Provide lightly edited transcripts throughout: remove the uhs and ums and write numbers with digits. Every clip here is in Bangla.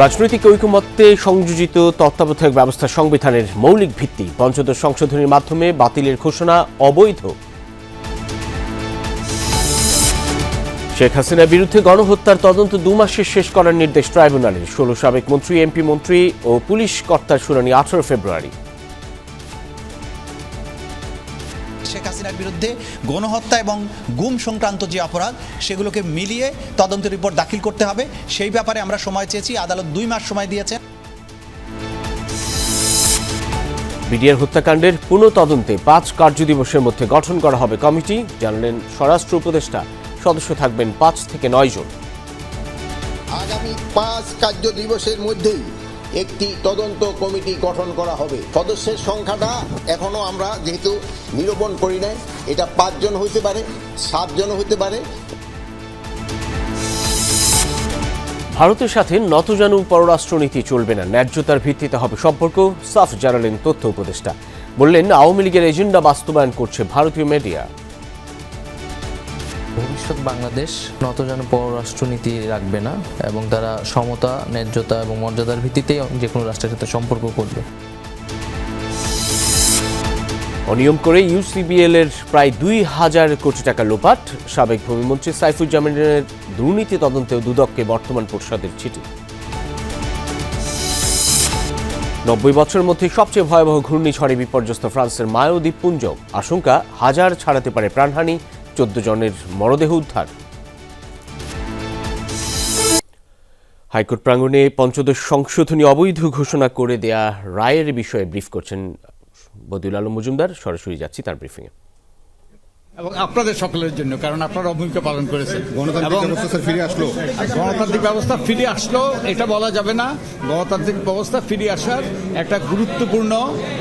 রাজনৈতিক ঐকমত্যে সংযোজিত তত্ত্বাবধায়ক ব্যবস্থা সংবিধানের মৌলিক ভিত্তি। পঞ্চদশ সংশোধনীর মাধ্যমে বাতিলের ঘোষণা অবৈধ। শেখ হাসিনার বিরুদ্ধে গণহত্যার তদন্ত 2 মাসে শেষ করার নির্দেশ ট্রাইব্যুনালের। 16 সাবেক মন্ত্রী, এমপি মন্ত্রী ও পুলিশ কর্তার শুনানি 18 ফেব্রুয়ারি। শেখ হাসিনার বিরুদ্ধে গণহত্যা এবং গুম সংক্রান্ত যে অপরাধ সেগুলোকে মিলিয়ে তদন্ত রিপোর্ট দাখিল করতে হবে। সেই ব্যাপারে আমরা সময় চেয়েছি, আদালত 2 মাস সময় দিয়েছে। বিডিআর হত্যাকাণ্ডের পুনঃ তদন্তে 5 কার্যদিবসের মধ্যে গঠন করা হবে কমিটি, জানালেন স্বরাষ্ট্র উপদেষ্টা। সদস্য থাকবেন 5 থেকে 9 জন। আগামী 5 কার্যদিবসের মধ্যেই একটি তদন্ত কমিটি গঠন করা হবে। সদস্যের সংখ্যাটা এখনো আমরা যেহেতু নিরূপণ করি নাই, এটা 5 জন হইতে পারে, 7 জন হইতে পারে। ভারতের সাথে নতজানু পররাষ্ট্রনীতি চলবে না, ন্যায্যতার ভিত্তিতে হবে সম্পর্ক, সাফ জানালেন তথ্য উপদেষ্টা। বললেন, আওয়ামী লীগের এজেন্ডা বাস্তবায়ন করছে ভারতীয় মিডিয়া। ভবিষ্যৎ বাংলাদেশ নতজানু পররাষ্ট্রনীতি রাখবে না এবং তারা সমতা, ন্যায্যতা এবং মর্যাদার ভিত্তিতেই যে কোনো রাষ্ট্রের সাথে সম্পর্ক করবে। অনিয়ম করে ইউসিবিএল এর প্রায় 2000 কোটি টাকা লোপাট। সাবেক ভূমিমন্ত্রী সাইফুজ্জামানের দুর্নীতি তদন্তেও দুদককে বর্তমান পরিষদের চিঠি। 90 বছরের মধ্যে সবচেয়ে ভয়াবহ ঘূর্ণিঝড়ে বিপর্যস্ত ফ্রান্সের মায়ো দ্বীপপুঞ্জ। আশঙ্কা হাজার ছাড়াতে পারে প্রাণহানি, 14 জনের মরদেহ উদ্ধার। হাইকোর্ট প্রাঙ্গণে পঞ্চদশ সংশোধনী অবৈধ ঘোষণা করে দেয়া রায়ের বিষয়ে ব্রিফ করছেন বদিউল আলম মজুমদার। সরাসরি যাচ্ছি তার ব্রিফিংয়ে। এবং আপনাদের সকলের জন্য, কারণ আপনারা ভূমিকা পালন করেছেন। গণতান্ত্রিক ব্যবস্থা ফিরে আসলো এটা বলা যাবে না। গণতান্ত্রিক ব্যবস্থা ফিরে আসার একটা গুরুত্বপূর্ণ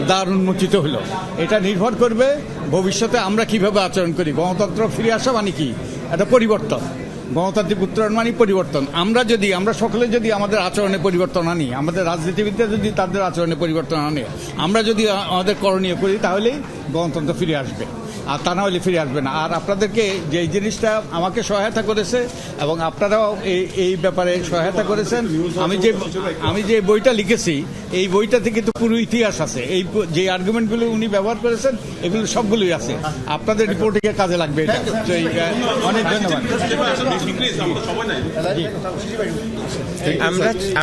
দ্বার উন্মোচিত হলো। এটা নির্ভর করবে ভবিষ্যতে আমরা কিভাবে আচরণ করি। গণতন্ত্র ফিরে আসা মানে কি? এটা পরিবর্তন। গণতান্ত্রিক উত্তরণ মানে পরিবর্তন। আমরা সকলে যদি আমাদের আচরণে পরিবর্তন আনি, আমাদের রাজনীতিবিদরা যদি তাদের আচরণে পরিবর্তন আনে, আমরা যদি আমাদের করণীয় করি, তাহলেই গণতন্ত্র ফিরে আসবে, আর তা না হলে ফিরে আসবে না। আর আপনাদেরকে যে জিনিসটা আমাকে সহায়তা করেছে এবং আপনারাও এই ব্যাপারে সহায়তা করেছেন। আমি যে বইটা লিখেছি, এই বইটাতে কিন্তু পুরো ইতিহাস আছে। এই যে আর্গুমেন্টগুলো উনি ব্যবহার করেছেন, এগুলো সবগুলোই আছে। আপনাদের রিপোর্টিংয়ে কাজে লাগবে এটা। অনেক ধন্যবাদ।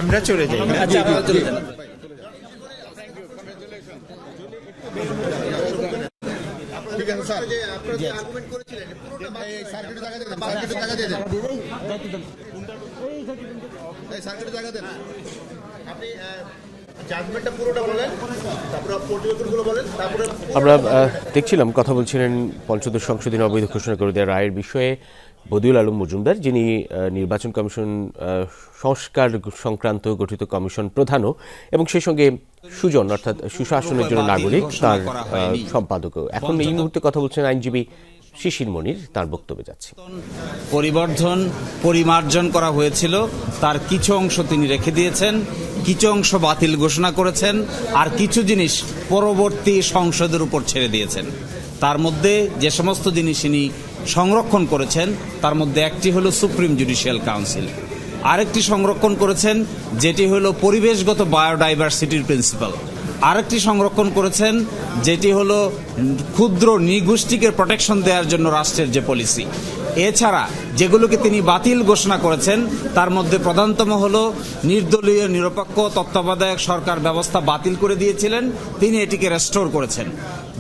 আমরা চলে যাই। ঠিক আছে স্যার, আপনারা যে আর্গুমেন্ট করেছিলেন পুরোটা সার্কিটে জায়গা দেন, সার্কিটে জায়গা দেন, এই সার্কিটে জায়গা দেন। আপনি জাজমেন্টটা পুরোটা বলেন, তারপরে পর্যবেক্ষণগুলো বলেন, তারপরে আমরা দেখছিলাম কথা বলছিলেন পঞ্চদশ সংশোধনী অবৈধ ঘোষণা করে দেওয়া রায়ের বিষয়ে বদিউল আলম মজুমদার, যিনি নির্বাচন কমিশন সংস্কার সংক্রান্ত গঠিত কমিশন প্রধানও এবং সেই সঙ্গে সুজন অর্থাৎ সুশাসনের জন্য নাগরিক তার সম্পাদকও। এখন এই মুহূর্তে কথা বলছেন আইনজীবী শিশির মনির, তার বক্তব্যে যাচ্ছে। পরিবর্ধন পরিমার্জন করা হয়েছিল, তার কিছু অংশ তিনি রেখে দিয়েছেন, কিছু অংশ বাতিল ঘোষণা করেছেন, আর কিছু জিনিস পরবর্তী সংসদের উপর ছেড়ে দিয়েছেন। তার মধ্যে যে সমস্ত জিনিস তিনি সংরক্ষণ করেছেন, তার মধ্যে একটি হলো সুপ্রিম জুডিশিয়াল কাউন্সিল, আরেকটি সংরক্ষণ করেছেন যেটি হলো পরিবেশগত বায়োডাইভার্সিটির প্রিন্সিপাল, আরেকটি সংরক্ষণ করেছেন যেটি হলো ক্ষুদ্র নৃগোষ্ঠীকে প্রোটেকশন দেওয়ার জন্য রাষ্ট্রের যে পলিসি। এছাড়া যেগুলোকে তিনি বাতিল ঘোষণা করেছেন, তার মধ্যে প্রধানতম হলো নির্দলীয় নিরপেক্ষ তত্ত্বাবধায়ক সরকার ব্যবস্থা বাতিল করে দিয়েছিলেন, তিনি এটিকে রেস্টোর করেছেন।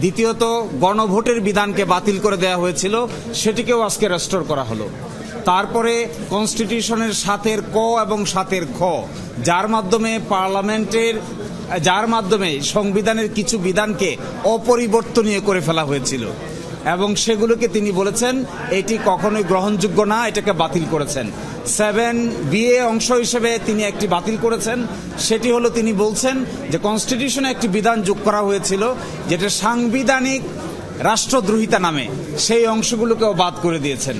দ্বিতীয়ত, গণভোটের বিধানকে বাতিল করে দেওয়া হয়েছিল, সেটিকেও আজকে রেস্টোর করা হলো। তারপরে কনস্টিটিউশনের 7 ক এবং 7 খ, যার মাধ্যমে সংবিধানের কিছু বিধানকে অপরিবর্তনীয় করে ফেলা হয়েছিল এবং সেগুলোকে তিনি বলেছেন এটি কখনোই গ্রহণযোগ্য না, এটাকে বাতিল করেছেন। 7BA অংশ হিসেবে তিনি একটি বাতিল করেছেন, সেটি হলো তিনি বলছেন যে কনস্টিটিউশনে একটি বিধান যোগ করা হয়েছিল যেটা সাংবিধানিক রাষ্ট্রদ্রোহিতা নামে, সেই অংশগুলোকেও বাদ করে দিয়েছেন।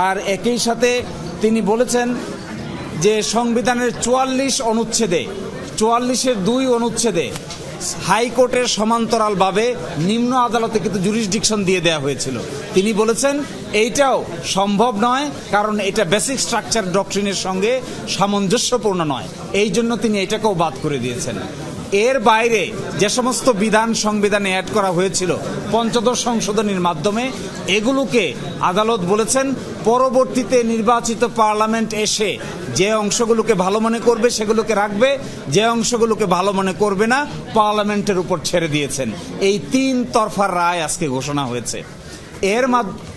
আর একই সাথে তিনি বলেছেন যে সংবিধানের 44 অনুচ্ছেদে 44-এর 2 অনুচ্ছেদে হাইকোর্টের সমান্তরালভাবে নিম্ন আদালতে কিন্তু জুরিসডিকশন দিয়ে দেওয়া হয়েছিল। তিনি বলেছেন এইটাও সম্ভব নয়, কারণ এটা বেসিক স্ট্রাকচার ডক্ট্রিনের সঙ্গে সামঞ্জস্যপূর্ণ নয়, এই জন্য তিনি এটাকেও বাদ করে দিয়েছেন। এর বাইরে যে সমস্ত বিধান সংবিধানে অ্যাড করা হয়েছিল পঞ্চদশ সংশোধনীর মাধ্যমে, এগুলোকে আদালত বলেছেন পরবর্তীতে নির্বাচিত পার্লামেন্ট এসে যে অংশগুলোকে ভালো মনে করবে সেগুলোকে রাখবে, যে অংশগুলোকে ভালো মনে করবে না পার্লামেন্টের উপর ছেড়ে দিয়েছেন। এই 3 তরফার রায় আজকে ঘোষণা হয়েছে। এর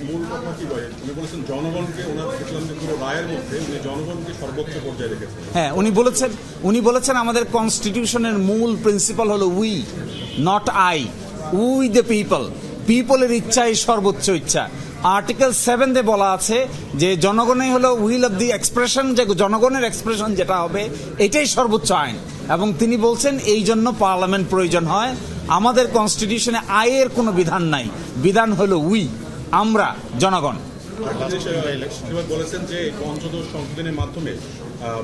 মূল কথা কি বলেন? উনি বলেছেন জনগণকে, ওনার দেখলাম যে পুরো রায়ের মধ্যে উনি জনগণকে সর্বোচ্চ পর্যায়ে রেখেছেন। হ্যাঁ, উনি বলেছেন আমাদের কনস্টিটিউশনের মূল প্রিন্সিপাল হলো we, not I, we the people, পিপলের ইচ্ছাই সর্বোচ্চ ইচ্ছা। আর্টিকেল 7 বলা আছে যে জনগণই হলো উইল অফ দি এক্সপ্রেশন, যে জনগণের এক্সপ্রেশন যেটা হবে এটাই সর্বোচ্চ আইন। এবং তিনি বলছেন এই জন্য পার্লামেন্ট প্রয়োজন হয়। আমাদের কনস্টিটিউশনে আইয়ের কোনো বিধান নাই, বিধান হলো উই, আমরা জনগণ। বলেছেন যে পঞ্চদশ সংশোধনের মাধ্যমে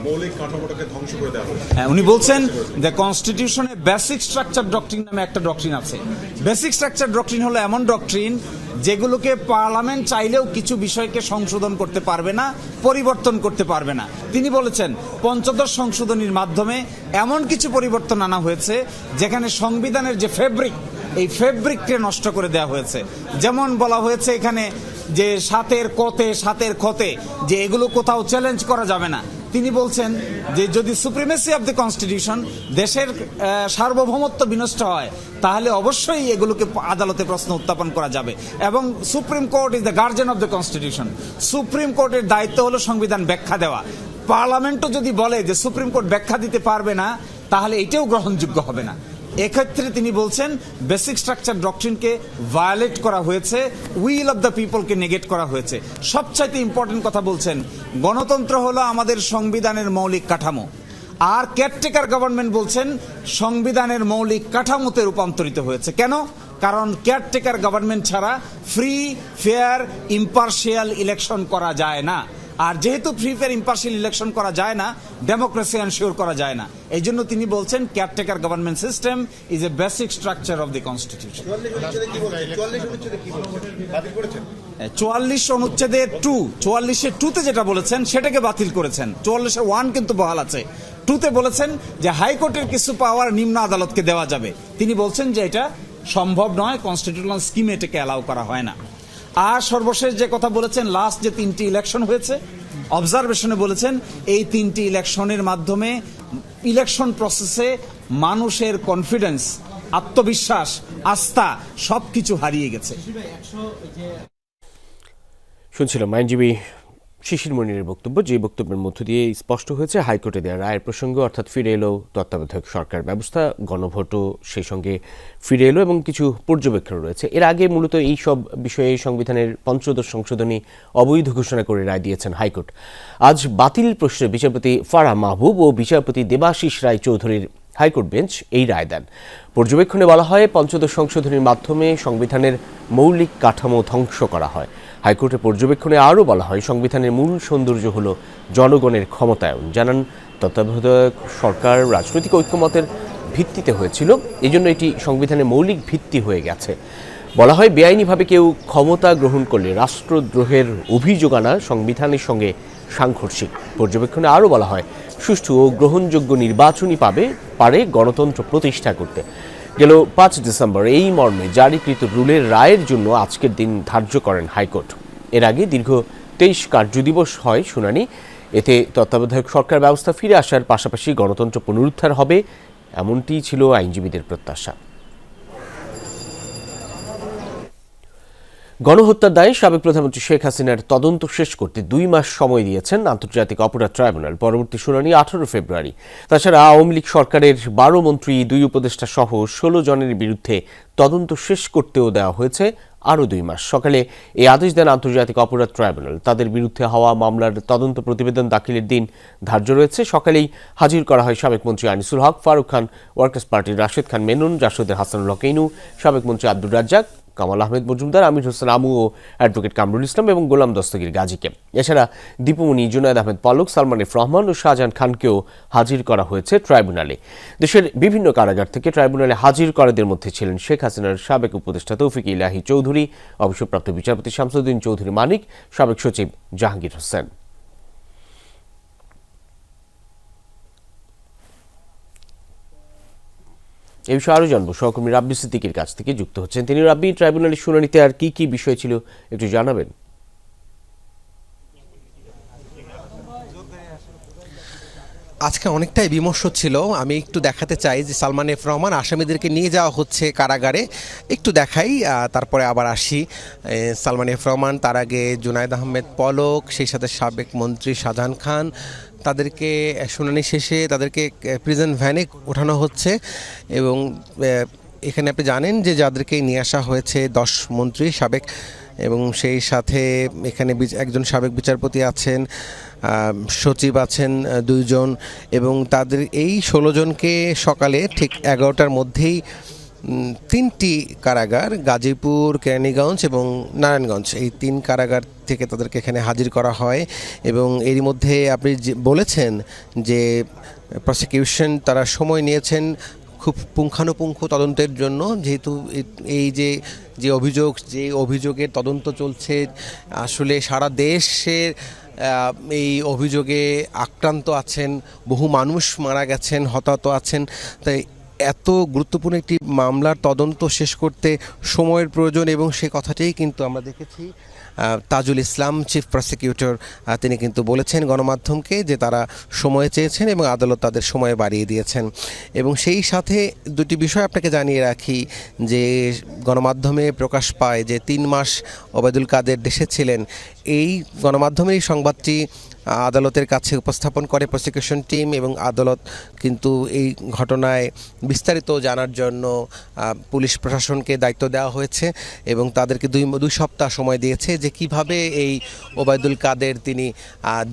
মৌলিক কাঠামোটাকে ধ্বংস করে দেওয়া হবে। হ্যাঁ, উনি বলছেন যে কনস্টিটিউশনে বেসিক স্ট্রাকচার ডক্ট্রিন নামে একটা ডক্ট্রিন আছে। বেসিক স্ট্রাকচার ডক্ট্রিন হলো এমন ডক্ট্রিন যেগুলোকে পার্লামেন্ট চাইলেও কিছু বিষয়কে সংশোধন করতে পারবে না, পরিবর্তন করতে পারবে না। তিনি বলেছেন পঞ্চদশ সংশোধনীর মাধ্যমে এমন কিছু পরিবর্তন আনা হয়েছে যেখানে সংবিধানের যে ফেব্রিক, এই ফেব্রিককে নষ্ট করে দেওয়া হয়েছে। যেমন বলা হয়েছে এখানে যে 7-এর কতে 7-এর খতে যে এগুলো কোথাও চ্যালেঞ্জ করা যাবে না। তিনি বলছেন যে যদি সুপ্রিমেসি অফ দ্য কনস্টিটিউশন, দেশের সার্বভৌমত্ব বিনষ্ট হয়, তাহলে অবশ্যই এগুলোকে আদালতে প্রশ্ন উত্থাপন করা যাবে। এবং supreme court is the guardian of the constitution. Supreme কোর্টের দায়িত্ব হলো সংবিধান ব্যাখ্যা দেওয়া। পার্লামেন্টও যদি বলে যে সুপ্রিম কোর্ট ব্যাখ্যা দিতে পারবে না, তাহলে এটাও গ্রহণযোগ্য হবে না। এক্ষেত্রে তিনি বলছেন বেসিক স্ট্রাকচার ডক্ট্রিনকে ভায়োলেট করা হয়েছে, উইল অফ দ্য পিপলকে নেগেট করা হয়েছে। সবচাইতে ইম্পর্টেন্ট কথা বলছেন, গণতন্ত্র হলো আমাদের সংবিধানের মৌলিক কাঠামো, আর কেয়ারটেকার গভর্নমেন্ট বলছেন সংবিধানের মৌলিক কাঠামোতে রূপান্তরিত হয়েছে। কেন? কারণ কেয়ারটেকার গভর্নমেন্ট ছাড়া ফ্রি, ফেয়ার, ইম্পার্শিয়াল ইলেকশন করা যায় না। আর যেহেতু ফ্রি, ফেয়ার, ইম্পার্শিয়াল ইলেকশন করা যায় না, ডেমোক্রেসি এনশিওর করা যায় না। এই জন্য তিনি বলছেন caretaker government system is a basic structure of the constitution. 44 অনুচ্ছেদের 2 যেটা বলেছেন সেটাকে বাতিল করেছেন। 44-এর 1 কিন্তু বহাল আছে। 2-তে বলেছেন যে হাইকোর্টের কিছু পাওয়ার নিম্ন আদালতকে দেওয়া যাবে। তিনি বলছেন যে এটা সম্ভব নয়, কনস্টিটিউশনাল স্কিমে এটাকে অ্যালাউ করা হয় না। আর সর্বশেষ যে কথা বলেছেন, লাস্ট যে 3টি ইলেকশন হয়েছে, অবজারভেশনে বলেছেন এই 3টি ইলেকশনের মাধ্যমে ইলেকশন প্রসেসে মানুষের কনফিডেন্স, আত্মবিশ্বাস, আস্থা সবকিছু হারিয়ে গেছে। শুনছিলাম আইনজীবী শিশির মনিরের বক্তব্য, যে বক্তব্যের মধ্য দিয়ে স্পষ্ট হয়েছে হাইকোর্টে দেওয়া রায়ের প্রসঙ্গে, অর্থাৎ ফিরে এলো তত্ত্বাবধায়ক সরকার ব্যবস্থা, গণভোটও সেই সঙ্গে ফিরে এলো এবং কিছু পর্যবেক্ষণ রয়েছে। এর আগে মূলত এই সব বিষয়ে সংবিধানের পঞ্চদশ সংশোধনী অবৈধ ঘোষণা করে রায় দিয়েছেন হাইকোর্ট। আজ বাতিল প্রশ্নে বিচারপতি ফারাহ মাহবুব ও বিচারপতি দেবাশিস রায় চৌধুরীর হাইকোর্ট বেঞ্চ এই রায় দেন। পর্যবেক্ষণে বলা হয় পঞ্চদশ সংশোধনীর মাধ্যমে সংবিধানের মৌলিক কাঠামো ধ্বংস করা হয়। হাইকোর্টের পর্যবেক্ষণে আরও বলা হয় সংবিধানের মূল সৌন্দর্য হল জনগণের ক্ষমতায়ন। জানান তত্ত্বাবধায়ক সরকার রাজনৈতিক ঐক্যমতের ভিত্তিতে হয়েছিল, এজন্য এটি সংবিধানের মৌলিক ভিত্তি হয়ে গেছে। বলা হয় বেআইনিভাবে কেউ ক্ষমতা গ্রহণ করলে রাষ্ট্রদ্রোহের অভিযোগ আনা সংবিধানের সঙ্গে সাংঘর্ষিক। পর্যবেক্ষণে আরও বলা হয় সুষ্ঠু ও গ্রহণযোগ্য নির্বাচনই পারে গণতন্ত্র প্রতিষ্ঠা করতে। গেল 5 ডিসেম্বর এই মর্মে জারিকৃত রুলের রায়ের জন্য আজকের দিন ধার্য করেন হাইকোর্ট। এর আগে দীর্ঘ 23 কার্যদিবস হয় শুনানি। এতে তত্ত্বাবধায়ক সরকার ব্যবস্থা ফিরে আসার পাশাপাশি গণতন্ত্র পুনরুদ্ধার হবে, এমনটি ছিল আইনজীবীদের প্রত্যাশা। গণহত্যার দায়ে সাবেক প্রধানমন্ত্রী শেখ হাসিনার তদন্ত শেষ করতে 2 মাস সময় দিয়েছেন আন্তর্জাতিক অপরাধ ট্রাইব্যুনাল। পরবর্তী শুনানি 18 ফেব্রুয়ারি। তাছাড়া আওয়ামী লীগ সরকারের 12 মন্ত্রী, 2 উপদেষ্টা সহ 16 জনের বিরুদ্ধে তদন্ত শেষ করতেও দেওয়া হয়েছে আরও 2 মাস। সকালে এই আদেশ দেন আন্তর্জাতিক অপরাধ ট্রাইব্যুনাল। তাদের বিরুদ্ধে হওয়া মামলার তদন্ত প্রতিবেদন দাখিলের দিন ধার্য রয়েছে। সকালেই হাজির করা হয় সাবেক মন্ত্রী আনিসুল হক, ফারুক খান, ওয়ার্কার্স পার্টির রাশেদ খান মেনন, জাসদের হাসানুল হক ইনু, সাবেক মন্ত্রী আব্দুর রাজ্জাক, কামাল আহমেদ মজুমদার, আমির হোসেন আমু ও অ্যাডভোকেট কামরুল ইসলাম এবং গোলাম দস্তগীর গাজীকে। এছাড়া দীপুমণি, জুনায়েদ আহমেদ পলক, সালমান এফ রহমান ও শাহজাহান খানকেও হাজির করা হয়েছে ট্রাইব্যুনালে। দেশের বিভিন্ন কারাগার থেকে ট্রাইব্যুনালে হাজির করাদের মধ্যে ছিলেন শেখ হাসিনার সাবেক উপদেষ্টা তৌফিক ইলাহি চৌধুরী, অবসরপ্রাপ্ত বিচারপতি শামসুদ্দিন চৌধুরী মানিক, সাবেক সচিব জাহাঙ্গীর হোসেন। এই বিষয়ে আরও জানবো সহকর্মী রাব্বি সিদ্দিকীর কাছ থেকে যুক্ত হচ্ছেন তিনি। রাব্বি, ট্রাইব্যুনালের শুনানিতে আর কি কি বিষয় ছিল একটু জানাবেন? আজকে অনেকটাই বিমর্ষ ছিল। আমি একটু দেখাতে চাই যে সালমান এফ রহমান আসামিদেরকে নিয়ে যাওয়া হচ্ছে কারাগারে, একটু দেখাই তারপরে আবার আসি। সালমান এফ রহমান, তার আগে জুনায়েদ আহমেদ পলক, সেই সাথে সাবেক মন্ত্রী শাহজাহান খান, তাদেরকে শুনানি শেষে তাদেরকে প্রিজন ভ্যানে ওঠানো হচ্ছে। এবং এখানে আপনি জানেন যে যাদেরকে নিয়ে আসা হয়েছে 10 মন্ত্রী সাবেক, এবং সেই সাথে এখানে একজন সাবেক বিচারপতি আছেন, সচিব আছেন 2 জন, এবং তাদের এই 16 জনকে সকালে ঠিক 11টার মধ্যেই 3টি কারাগার, গাজীপুর, কেরানীগঞ্জ এবং নারায়ণগঞ্জ, এই 3 কারাগার থেকে তাদেরকে এখানে হাজির করা হয়। এবং এরই মধ্যে আপনি বলেছেন যে প্রসিকিউশন তারা সময় নিয়েছেন খুব পুঙ্খানুপুঙ্খ তদন্তের জন্য, যেহেতু এই যে অভিযোগের তদন্ত চলছে, আসলে সারা দেশের এই অভিযোগে আক্রান্ত আছেন, বহু মানুষ মারা গেছেন, হতাহত আছেন। তাই এত গুরুত্বপূর্ণ একটি মামলার তদন্ত শেষ করতে সময়ের প্রয়োজন, এবং সে কথাটাই কিন্তু আমরা দেখেছি তাজুল ইসলাম, চিফ প্রসিকিউটর, তিনি কিন্তু বলেছেন গণমাধ্যমকে যে তারা সময় চেয়েছেন এবং আদালত তাদের সময় বাড়িয়ে দিয়েছেন। এবং সেই সাথে 2টি বিষয় আপনাকে জানিয়ে রাখি যে গণমাধ্যমে প্রকাশ পায় যে 3 মাস ওবায়দুল কাদের দেশে ছিলেন। এই গণমাধ্যমের এই সংবাদটি আদালতের কাছে উপস্থাপন করে প্রসিকিউশন টিম, এবং আদালত কিন্তু এই ঘটনায় বিস্তারিত জানার জন্য পুলিশ প্রশাসনকে দায়িত্ব দেওয়া হয়েছে এবং তাদেরকে 2 সপ্তাহ সময় দিয়েছে যে কিভাবে এই ওবায়দুল কাদের তিনি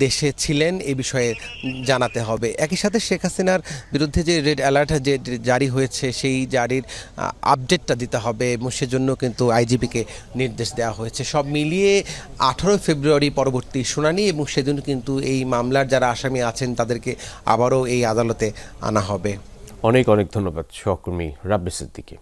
দেশে ছিলেন এই বিষয়ে জানাতে হবে। একই সাথে শেখ হাসিনার বিরুদ্ধে যে রেড অ্যালার্ট যে জারি হয়েছে সেই জারির আপডেটটা দিতে হবে, এবং সেজন্য কিন্তু আইজিপিকে নির্দেশ দেওয়া হয়েছে। সব মিলিয়ে 18 ফেব্রুয়ারি পরবর্তী শুনানি, এবং সেদিন কিন্তু এই মামলার যারা আসামি আছেন তাদেরকে আবারও এই আদালতে আনা হবে। অনেক অনেক ধন্যবাদ সহকর্মী রাব্বি সিদ্দিকী।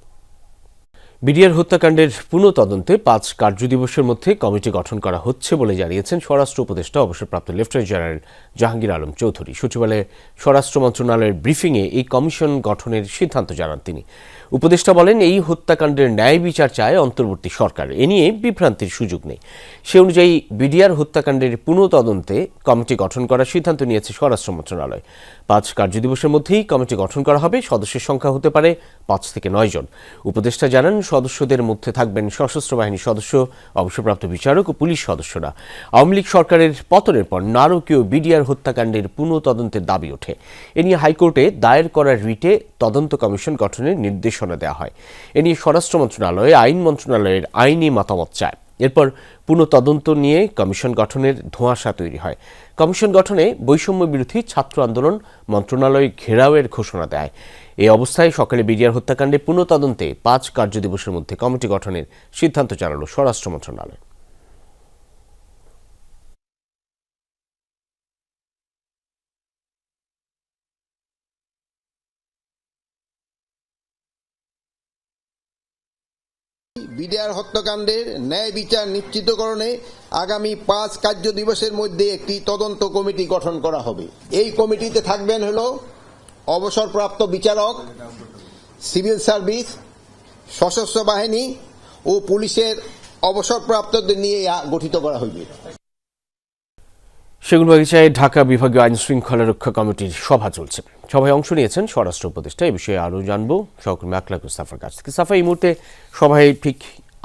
বিডিআর হত্যাকাণ্ডের পুনঃ তদন্তে 5 কার্যদিবসের মধ্যে কমিটি গঠন করা হচ্ছে বলে জানিয়েছেন স্বরাষ্ট্র উপদেষ্টা অবসরপ্রাপ্ত লেফটেন্যান্ট জেনারেল জাহাঙ্গীর আলম চৌধুরী। সচিবালয়ে স্বরাষ্ট্র মন্ত্রণালয়ের ব্রিফিংয়ে এই কমিশন গঠনের সিদ্ধান্ত জানান তিনি। উপদেষ্টা বলেন, এই হত্যাকাণ্ডের ন্যায় বিচার চায় অন্তর্বর্তী সরকার, এ নিয়ে বিভ্রান্তির সুযোগ নেই। সে অনুযায়ী বিডিআর হত্যাকাণ্ডের পুনঃ তদন্তে কমিটি গঠন করার সিদ্ধান্ত নিয়েছে স্বরাষ্ট্র মন্ত্রণালয়। 5 কার্যদিবসের মধ্যেই কমিটি গঠন করা হবে। সদস্যের সংখ্যা হতে পারে 5 থেকে 9 জন। উপদেষ্টা জানান, সদস্যদের মধ্যে থাকবেন সশস্ত্র বাহিনীর সদস্য, অবসরপ্রাপ্ত বিচারক ও পুলিশ সদস্যরা। আওয়ামী লীগ সরকারের পতনের পর নারকীয় বিডিআর হত্যাকাণ্ডের পুনঃ তদন্তের দাবি ওঠে। এ নিয়ে হাইকোর্টে দায়ের করা রিটে তদন্ত কমিশন গঠনের নির্দেশনা দেওয়া হয়। এ নিয়ে স্বরাষ্ট্র মন্ত্রণালয় আইন মন্ত্রণালয়ের আইনি মতামত চায়। এরপর পুনঃ তদন্ত নিয়ে কমিশন গঠনের ধোঁয়াশা তৈরি হয়। কমিশন গঠনে বৈষম্য বিরোধী ছাত্র আন্দোলন মন্ত্রণালয় ঘেরাওয়ের ঘোষণা দেয়। এই অবস্থায় সকালে বিডিআর হত্যাকাণ্ডে পুনঃ তদন্তে 5 কার্যদিবসের মধ্যে কমিটি গঠনের সিদ্ধান্ত জানালো স্বরাষ্ট্র মন্ত্রণালয়। বিডিআর হত্যাকাণ্ডের ন্যায় বিচার নিশ্চিতকরণে আগামী 5 কার্যদিবসের মধ্যে একটি তদন্ত কমিটি গঠন করা হবে। এই কমিটিতে থাকবেন অবসরপ্রাপ্ত বিচারক, সিভিল সার্ভিস, সশস্ত্র বাহিনী ও পুলিশের অবসরপ্রাপ্তদের নিয়ে গঠিত করা হইবে। সেগুনবাগিচায় ঢাকা বিভাগীয় আইন শৃঙ্খলা রক্ষা কমিটির সভা চলছে। সভায় অংশ নিয়েছেন স্বরাষ্ট্র উপদেষ্টা। এ বিষয়ে আরও জানবো সহকর্মী আকলাকুস সাফার কাছ থেকে। সাফা, এই মুহূর্তে সভায় ঠিক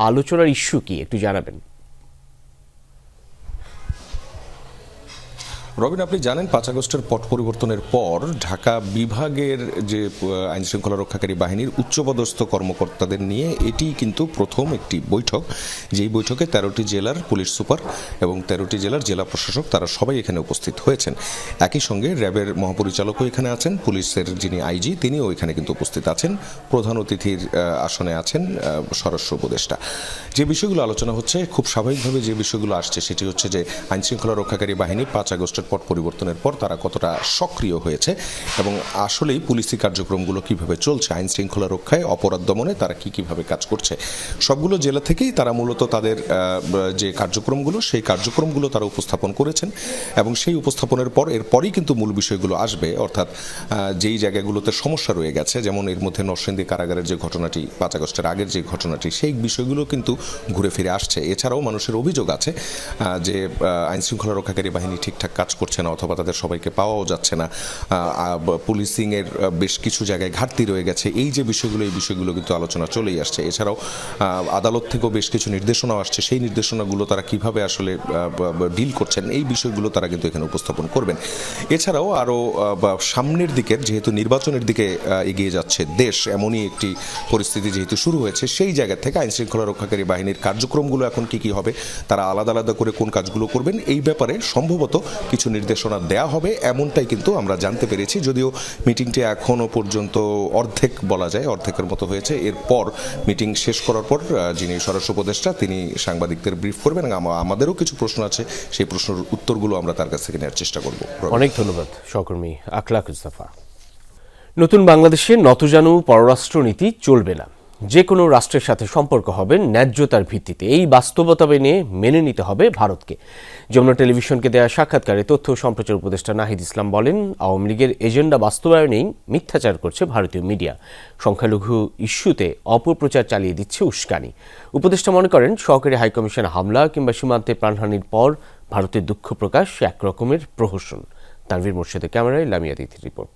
আলোচনার ইস্যু কি একটু জানাবেন? রবিন, আপনি জানেন 5 আগস্টের পট পরিবর্তনের পর ঢাকা বিভাগের যে আইন শৃঙ্খলা রক্ষাকারী বাহিনীর উচ্চপদস্থ কর্মকর্তাদের নিয়ে এটি কিন্তু প্রথম একটি বৈঠক, যেই বৈঠকে 13টি জেলার পুলিশ সুপার এবং 13টি জেলার জেলা প্রশাসক তারা সবাই এখানে উপস্থিত হয়েছেন। একই সঙ্গে র্যাবের মহাপরিচালকও এখানে আছেন, পুলিশের যিনি আইজি তিনিও এখানে কিন্তু উপস্থিত আছেন, প্রধান অতিথির আসনে আছেন স্বরাষ্ট্র উপদেষ্টা। যে বিষয়গুলো আলোচনা হচ্ছে, খুব স্বাভাবিকভাবে যে বিষয়গুলো আসছে সেটি হচ্ছে যে আইন শৃঙ্খলা রক্ষাকারী বাহিনী 5 আগস্টের পট পরিবর্তনের পর তারা কতটা সক্রিয় হয়েছে এবং আসলেই পুলিশি কার্যক্রমগুলো কিভাবে চলছে, আইন শৃঙ্খলা রক্ষায়, অপরাধ দমনে তারা কিভাবে কাজ করছে। সবগুলো জেলা থেকেই তারা মূলত তাদের যে কার্যক্রমগুলো সেই কার্যক্রমগুলো তারা উপস্থাপন করেছেন এবং সেই উপস্থাপনের পর এরপরই কিন্তু মূল বিষয়গুলো আসবে, অর্থাৎ যেই জায়গাগুলোতে সমস্যা রয়ে গেছে, যেমন এর মধ্যে নরসিংদী কারাগারের যে ঘটনাটি, 5 আগস্টের আগের যে ঘটনাটি, সেই বিষয়গুলো কিন্তু ঘুরে ফিরে আসছে। এছাড়াও মানুষের অভিযোগ আছে যে আইন শৃঙ্খলা রক্ষাকারী বাহিনী ঠিকঠাক কাজ করছে না অথবা তাদের সবাইকে পাওয়াও যাচ্ছে না, পুলিশিংয়ের বেশ কিছু জায়গায় ঘাটতি রয়ে গেছে। এই যে বিষয়গুলো, এই বিষয়গুলো কিন্তু আলোচনা চলেই আসছে। এছাড়াও আদালত থেকেও বেশ কিছু নির্দেশনাও আসছে, সেই নির্দেশনাগুলো তারা কিভাবে আসলে ডিল করছেন এই বিষয়গুলো তারা কিন্তু এখানে উপস্থাপন করবেন। এছাড়াও আরও সামনের দিকের, যেহেতু নির্বাচনের দিকে এগিয়ে যাচ্ছে দেশ, এমনই একটি পরিস্থিতি যেহেতু শুরু হয়েছে, সেই জায়গা থেকে আইন শৃঙ্খলা রক্ষাকারী বাহিনীর কার্যক্রমগুলো এখন কি হবে, তারা আলাদা আলাদা করে কোন কাজগুলো করবেন, এই ব্যাপারে সম্ভবত কিছু নির্দেশনা দেয়া হবে, এমনটাই কিন্তু আমরা জানতে পেরেছি। যদিও মিটিংটি এখনও পর্যন্ত অর্ধেক বলা যায়, অর্ধেকের মতো হয়েছে। এরপর মিটিং শেষ করার পর যিনি স্বরাষ্ট্র উপদেষ্টা তিনি সাংবাদিকদের ব্রিফ করবেন এবং আমাদেরও কিছু প্রশ্ন আছে, সেই প্রশ্নের উত্তরগুলো আমরা তার কাছ থেকে নেওয়ার চেষ্টা করব। অনেক ধন্যবাদ সহকর্মী আখলাক মুস্তাফা। নতুন বাংলাদেশে নতজানু পররাষ্ট্রনীতি চলবে না, যে কোনো রাষ্ট্রের সাথে সম্পর্ক হবে ন্যায্যতার ভিত্তিতে। এই বাস্তবতা মেনে নিতে হবে ভারতকে। যমুনা টেলিভিশনকে দেওয়া সাক্ষাৎকারে তথ্য ও সম্প্রচার উপদেষ্টা নাহিদ ইসলাম বলেন, আওয়ামী লীগের এজেন্ডা বাস্তবায়নেই মিথ্যাচার করছে ভারতীয় মিডিয়া, সংখ্যালঘু ইস্যুতে অপপ্রচার চালিয়ে দিচ্ছে উস্কানি। উপদেষ্টা মনে করেন, সহকারী হাইকমিশন হামলা কিংবা সীমান্তে প্রাণহানির পর ভারতের দুঃখ প্রকাশ এক রকমের প্রহসন। তানভীর মোর্শেদের ক্যামেরায় লামিয়া দিতির রিপোর্ট।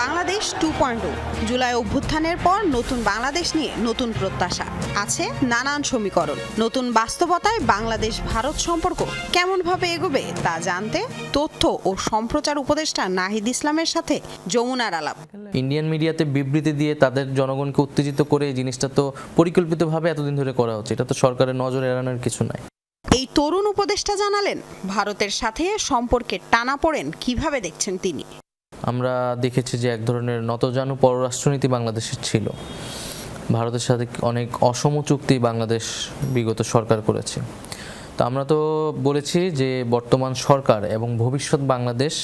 বাংলাদেশ 2.0 জুলাই অভ্যুত্থানের পর নতুন বাংলাদেশ নিয়ে নতুন প্রত্যাশা আছে, নানান সমীকরণ। নতুন বাস্তবতায় বাংলাদেশ ভারত সম্পর্ক কেমনভাবে এগোবে তা জানতে তথ্য ও সম্প্রচার উপদেষ্টা নাহিদ ইসলামের সাথে যমুনার আলাপ। ইন্ডিয়ান মিডিয়াতে বিবৃতি দিয়ে তাদের জনগণকে উত্তেজিত করে এই জিনিসটা তো পরিকল্পিতভাবে এতদিন ধরে করা হচ্ছে, এটা তো সরকারের নজর এড়ানোর কিছু নাই। এই তরুণ উপদেষ্টা জানালেন, ভারতের সাথে সম্পর্কের টানাপোড়েন কিভাবে দেখছেন তিনি। আমরা দেখেছি যে এক ধরনের নতজানু পররাষ্ট্রনীতি বাংলাদেশের ছিল। ভারতের সাথে অনেক অসম চুক্তি বাংলাদেশ বিগত সরকার করেছে। তো আমরা তো বলেছি যে বর্তমান সরকার এবং ভবিষ্যৎ বাংলাদেশ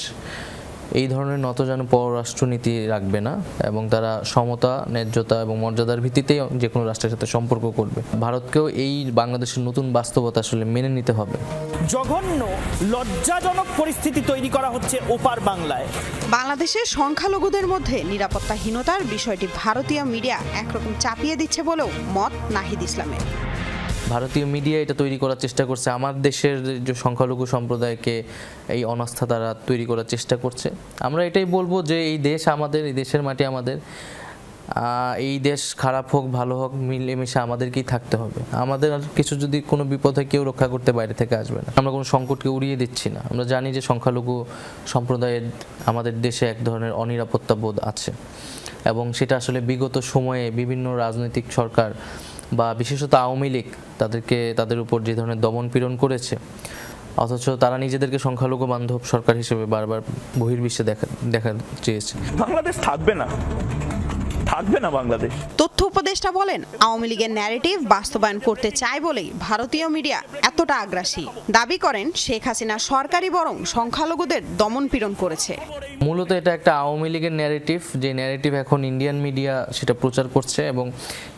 এই ধরনের নতজানু পররাষ্ট্রনীতি রাখবে না এবং তারা সমতা, ন্যায্যতা এবং মর্যাদার ভিত্তিতেই যে কোনো রাষ্ট্রের সাথে সম্পর্ক করবে। ভারতকেও এই বাংলাদেশের নতুন বাস্তবতা আসলে মেনে নিতে হবে। জঘন্য, লজ্জাজনক পরিস্থিতি তৈরি করা হচ্ছে ওপার বাংলায়। বাংলাদেশের সংখ্যালঘুদের মধ্যে নিরাপত্তাহীনতার বিষয়টি ভারতীয় মিডিয়া একরকম চাপিয়ে দিচ্ছে বলেও মত নাহিদ ইসলামের। ভারতীয় মিডিয়া এটা তৈরি করার চেষ্টা করছে, আমার দেশের যে সংখ্যালঘু সম্প্রদায়কে এই অনাস্থা তারা তৈরি করার চেষ্টা করছে। আমরা এটাই বলবো যে এই দেশ আমাদের, এই দেশের মাটি আমাদের, এই দেশ খারাপ হোক ভালো হোক মিলেমিশে আমাদেরকেই থাকতে হবে। আমাদের আর কিছু যদি কোনো বিপদ হয় কেউ রক্ষা করতে বাইরে থেকে আসবে না। আমরা কোনো সংকটকে উড়িয়ে দিচ্ছি না। আমরা জানি যে সংখ্যালঘু সম্প্রদায়ের আমাদের দেশে এক ধরনের অনিরাপত্তা বোধ আছে এবং সেটা আসলে বিগত সময়ে বিভিন্ন রাজনৈতিক সরকার বা বিশেষত আওয়ামী লীগ তাদের উপর যে ধরনের দমন পীড়ন করেছে, অথচ তারা নিজেদেরকে সংখ্যালঘু বান্ধব সরকার হিসেবে বারবার বহির্বিশ্বে দেখা চেয়েছে। বাংলাদেশ থাকবে না বাংলাদেশ। তথ্য উপদেষ্টা বলেন, আওয়ামী লীগের ন্যারেটিভ বাস্তবায়ন করতে চায় বলেই ভারতীয় মিডিয়া এতটা আগ্রাসী। দাবি করেন, শেখ হাসিনা সরকারই বরং সংখ্যালঘুদের দমন পীড়ন করেছে। মূলত এটা একটা আওয়ামী লীগের ন্যারেটিভ, যে ন্যারেটিভ এখন ইন্ডিয়ান মিডিয়া সেটা প্রচার করছে এবং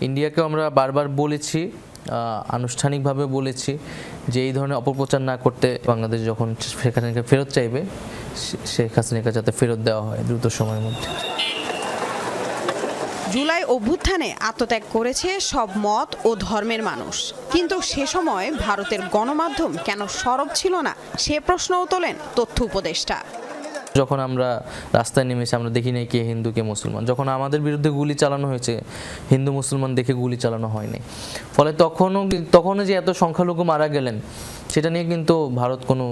ইন্ডিয়াকেও আমরা বারবার বলেছি, আনুষ্ঠানিকভাবে বলেছি যে এই ধরনের অপপ্রচার না করতে। বাংলাদেশ যখন শেখ হাসিনাকে ফেরত চাইবে, শেখ হাসিনাকে যাতে ফেরত দেওয়া হয় দ্রুত সময়ের মধ্যে। জুলাই অভ্যুত্থানে আত্মত্যাগ করেছে সব মত ও ধর্মের মানুষ, কিন্তু সে সময় ভারতের গণমাধ্যম কেন সরব ছিল না, সে প্রশ্নও তোলেন তথ্য উপদেষ্টা। যখন আমরা রাস্তায় নেমেছি আমরা দেখি নাই কে হিন্দু কে মুসলমান, যখন আমাদের বিরুদ্ধে গুলি চালানো হয়েছে হিন্দু মুসলমান দেখে গুলি চালানো হয়নি। ফলে তখনও যে এত সংখ্যালঘু মারা গেলেন সেটা নিয়ে কিন্তু ভারত কোনো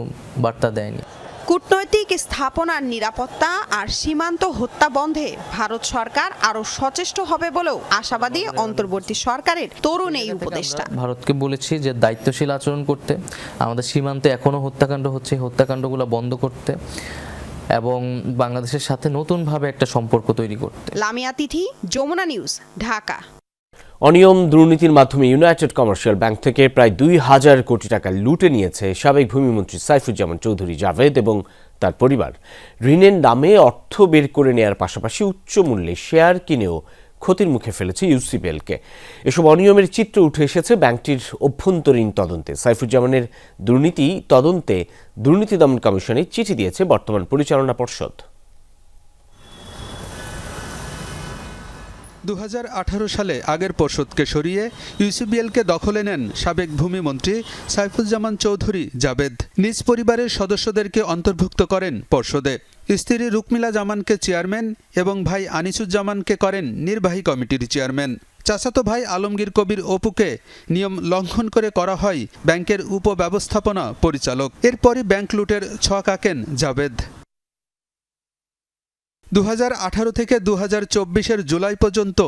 বার্তা দেয়নি। কূটনৈতিক স্থাপনার নিরাপত্তা আর সীমান্ত হত্যা বন্ধে ভারত সরকার আরও সচেষ্ট হবে বলেও আশাবাদী অন্তর্বর্তী সরকারের তরুণ এই উপদেষ্টা। ভারতকে বলেছি যে দায়িত্বশীল আচরণ করতে, আমাদের সীমান্তে এখনো হত্যাকাণ্ড হচ্ছে, হত্যাকাণ্ডগুলো বন্ধ করতে এবং বাংলাদেশের সাথে নতুনভাবে একটা সম্পর্ক তৈরি করতে। লামিয়া তিথি, যমুনা নিউজ, ঢাকা। অনিয়ম দুর্নীতির মাধ্যমে ইউনাইটেড কমার্শিয়াল ব্যাংক থেকে প্রায় ২,০০০ কোটি টাকা লুটে নিয়েছে সাবেক ভূমিমন্ত্রী সাইফুজ্জামান চৌধুরী জাভেদ এবং তার পরিবার। ঋণের নামে অর্থ বের করে নেয়ার পাশাপাশি উচ্চ মূল্যে শেয়ার কিনেও ক্ষতির মুখে ফেলেছে ইউসিবিএলকে। এসব অনিয়মের চিত্র উঠে এসেছে ব্যাংকটির অভ্যন্তরীণ তদন্তে। সাইফুজ্জামানের দুর্নীতি তদন্তে দুর্নীতি দমন কমিশনে চিঠি দিয়েছে বর্তমান পরিচালনা পর্ষদ। 2018 সালে আগের পর্ষদকে সরিয়ে ইউসিবিএলকে দখলে নেন সাবেক ভূমিমন্ত্রী সাইফুজ্জামান চৌধুরী জাভেদ। নিজ পরিবারের সদস্যদেরকে অন্তর্ভুক্ত করেন পর্ষদে। স্ত্রী রুকমিলা জামানকে চেয়ারম্যান এবং ভাই আনিসুজ্জামানকে করেন নির্বাহী কমিটির চেয়ারম্যান। চাচাতো ভাই আলমগীর কবির অপুকে নিয়ম লঙ্ঘন করে করা হয় ব্যাংকের উপব্যবস্থাপনা পরিচালক। এরপরই ব্যাংক লুটের ছক আঁকেন জাভেদ। 2018 থেকে 2024 জুলাই পর্যন্ত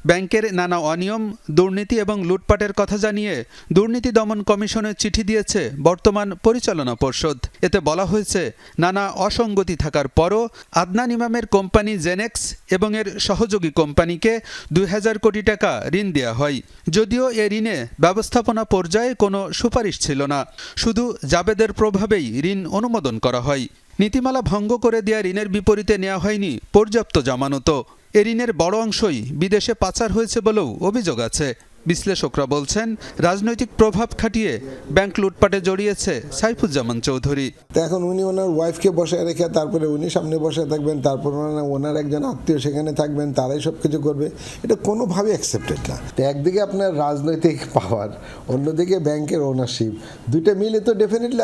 ব্যাংকের নানা অনিয়ম, দুর্নীতি এবং লুটপাটের কথা জানিয়ে দুর্নীতি দমন কমিশনে চিঠি দিয়েছে বর্তমান পরিচালনা পর্ষদ। এতে বলা হয়েছে, নানা অসঙ্গতি থাকার পরও আদনান ইমামের কোম্পানি জেনেক্স এবং এর সহযোগী কোম্পানিকে ২,০০০ কোটি টাকা ঋণ দেওয়া হয়। যদিও এ ঋণে ব্যবস্থাপনা পর্যায়ে কোনো সুপারিশ ছিল না, শুধু জাভেদের প্রভাবেই ঋণ অনুমোদন করা হয়। নীতিমালা ভঙ্গ করে দেওয়া ঋণের বিপরীতে নেওয়া হয়নি পর্যাপ্ত জামানতও। এ ঋণের বড় অংশই বিদেশে পাচার হয়েছে বলেও অভিযোগ আছে। বিশ্লেষকরা বলছেন, রাজনৈতিক প্রভাব খাটিয়ে ব্যাংক লুটপাটে জড়িয়েছে সাইফুজ্জামান চৌধুরী। এখন উনি ওনার ওয়াইফকে বসে রেখে তারপরে উনি সামনে বসে থাকবেন, তারপর ওনার একজন আত্মীয় সেখানে থাকবেন, তারাই সব কিছু করবে, এটা কোনোভাবে অ্যাকসেপ্টেড না। তো একদিকে আপনার রাজনৈতিক পাওয়ার, অন্যদিকে ব্যাংকের ওনারশিপ, দুইটা মিলে তো ডেফিনেটলি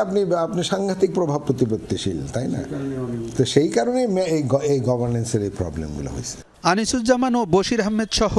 আপনি সাংঘাতিক প্রভাব প্রতিপত্তিশীল, তাই না? তো সেই কারণেই এই গভর্নেন্সের এই প্রবলেমগুলো হয়েছে। আনিসুজ্জামান ও বশির আহমেদ সহ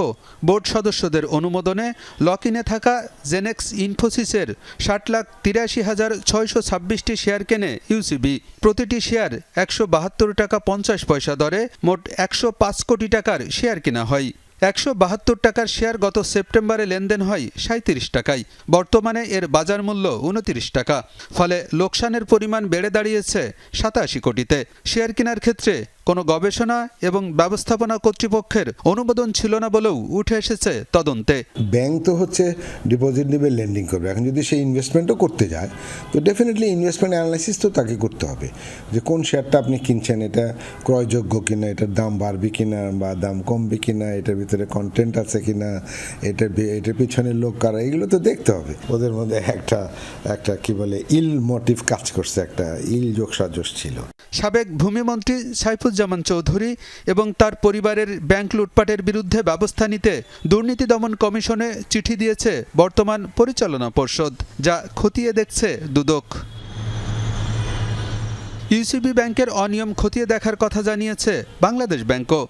বোর্ড সদস্যদের অনুমোদনে লক-ইনে থাকা জেনেক্স ইনফোসিসের 60,83,626টি শেয়ার কেনে ইউসিবি। প্রতিটি শেয়ার 172 টাকা 50 পয়সা দরে মোট 105 কোটি টাকার শেয়ার কেনা হয়। 172 টাকার শেয়ার গত সেপ্টেম্বরে লেনদেন হয় 37 টাকায়। বর্তমানে এর বাজার মূল্য 29 টাকা। ফলে লোকসানের পরিমাণ বেড়ে দাঁড়িয়েছে 87 কোটিতে। শেয়ার কেনার ক্ষেত্রে কোনো গবেষণা এবং ব্যবস্থাপনা কর্তৃপক্ষের অনুমোদন ছিল না বলেও উঠে এসেছে তদন্তে। ব্যাংক তো হচ্ছে ডিপোজিট নেবে, লেন্ডিং করবে। এখন যদি সেই ইনভেস্টমেন্টও করতে যায় তো ডেফিনেটলি ইনভেস্টমেন্ট অ্যানালাইসিস তো তাকে করতে হবে, যে কোন শেয়ারটা আপনি কিনছেন, এটা ক্রয়যোগ্য কিনা, এটার দাম বাড়বে কিনা বা দাম কমবে কিনা, এটার ভিতরে কন্টেন্ট আছে কিনা, এটার পিছনের লোক কারা, এগুলো তো দেখতে হবে। ওদের মধ্যে একটা কি বলে ইল মোটিভ কাজ করছে, একটা ইল যোগসাজশ ছিল। সাবেক ভূমিমন্ত্রী সাইফুজ্জামান চৌধুরী এবং তার পরিবারের ব্যাংক লুটপাটের বিরুদ্ধে ব্যবস্থা নিতে দুর্নীতি দমন কমিশনে চিঠি দিয়েছে বর্তমান পরিচালনা পর্ষদ, যা খতিয়ে দেখছে দুদক। ইউসিবি ব্যাংকের অনিয়ম খতিয়ে দেখার কথা জানিয়েছে বাংলাদেশ ব্যাংকও।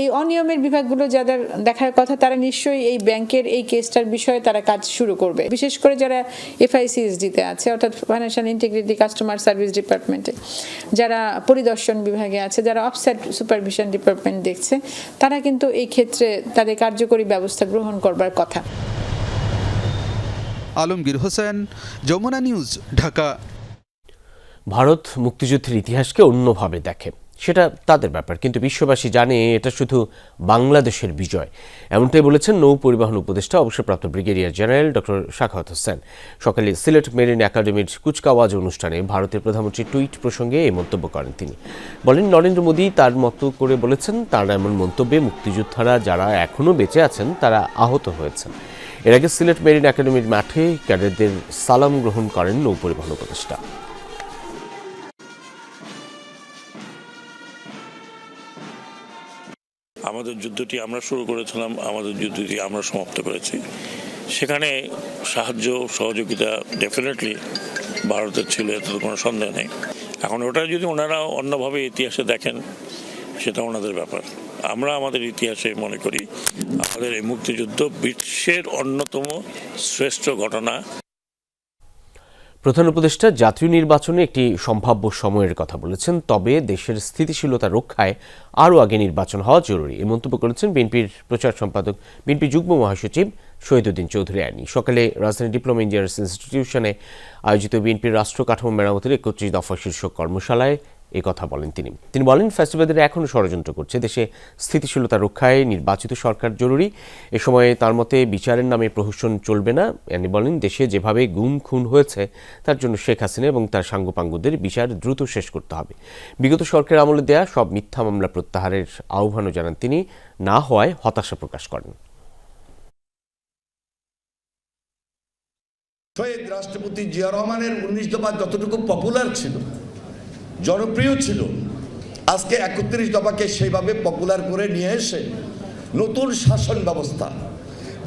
এই অনিয়মের বিভাগগুলো যাদের দেখার কথা তারা নিশ্চয়ই এই ব্যাংকের এই কেসটার বিষয়ে তারা কাজ শুরু করবে, বিশেষ করে যারা FICSD-তে আছে, অর্থাৎ ফাইন্যান্সিয়াল ইন্টিগ্রিটি কাস্টমার সার্ভিস ডিপার্টমেন্টে, যারা পরিদর্শন বিভাগে আছে, যারা অফসাইট সুপারভিশন ডিপার্টমেন্ট দেখছে, তারা কিন্তু এই ক্ষেত্রে তাদের কার্যকরী ব্যবস্থা গ্রহণ করবার কথা। আলমগীর হোসেন, যমুনা নিউজ, ঢাকা। ভারত মুক্তিযুদ্ধের ইতিহাসকে অন্যভাবে দেখে, সেটা তাদের ব্যাপার, কিন্তু বিশ্ববাসী জানে এটা শুধু বাংলাদেশের বিজয়। এমনটাই বলেছেন নৌ পরিবহন উপদেষ্টা অবসরপ্রাপ্ত brigadier general doctor Sakhawat Hossain. সকালে সিলেট মেরিন একাডেমির কুচকাওয়াজ অনুষ্ঠানে ভারতের প্রধানমন্ত্রীর টুইট প্রসঙ্গে এই মন্তব্য করেন তিনি। বলেন, নরেন্দ্র মোদী তার মতো করে বলেছেন, তার এমন মন্তব্যে মুক্তিযোদ্ধারা যারা এখনও বেঁচে আছেন তারা আহত হয়েছেন। এর আগে সিলেট মেরিন একাডেমির মাঠে ক্যাডেটদের সালাম গ্রহণ করেন নৌ পরিবহন উপদেষ্টা। আমাদের যুদ্ধটি আমরা শুরু করেছিলাম, আমাদের যুদ্ধটি আমরা সমাপ্ত করেছি। সেখানে সাহায্য সহযোগিতা ডেফিনেটলি ভারতের ছিল, এতে কোনো সন্দেহ নেই। এখন ওটা যদি ওনারা অন্যভাবে ইতিহাসে দেখেন সেটা ওনাদের ব্যাপার। আমরা আমাদের ইতিহাসে মনে করি আমাদের এই মুক্তিযুদ্ধ বিশ্বের অন্যতম শ্রেষ্ঠ ঘটনা। প্রধান উপদেষ্টা জাতীয় নির্বাচনে একটি সম্ভাব্য সময়ের কথা বলেছেন, তবে দেশের স্থিতিশীলতা রক্ষায় আরও আগে নির্বাচন হওয়া জরুরি। এই মন্তব্য করেছেন বিএনপির প্রচার সম্পাদক, বিএনপি যুগ্ম মহাসচিব শহীদুদ্দিন চৌধুরী আইনি। সকালে রাজধানী ডিপ্লোমা ইঞ্জিনিয়ার্স ইনস্টিটিউশনে আয়োজিত বিএনপির রাষ্ট্র কাঠামো মেরামতের 31 দফা শীর্ষক কর্মশালায় এই কথা বলেন তিনি বলেন, ফ্যাসিবাদীরা এখনও ষড়যন্ত্র করছে, দেশে স্থিতিশীলতা রক্ষায় নির্বাচিত সরকার জরুরি। এ সময়ে তার মতে বিচারের নামে প্রহসন চলবে না। তিনি বলেন, দেশে যেভাবে গুম খুন হয়েছে তার জন্য শেখ হাসিনা এবং তার সাঙ্গপাঙ্গদের বিচার দ্রুত শেষ করতে হবে। বিগত সরকারের আমলে দেয়া সব মিথ্যা মামলা প্রত্যাহারের আহ্বানও জানান তিনি, না হওয়ায় হতাশা প্রকাশ করেন। শহীদ রাষ্ট্রপতি জিয়া রহমানের 19 দফা যতটুকু পপুলার ছিল, জনপ্রিয় ছিল, আজকে 31 দফাকে সেইভাবে পপুলার করে নিয়ে এসে নতুন শাসন ব্যবস্থা,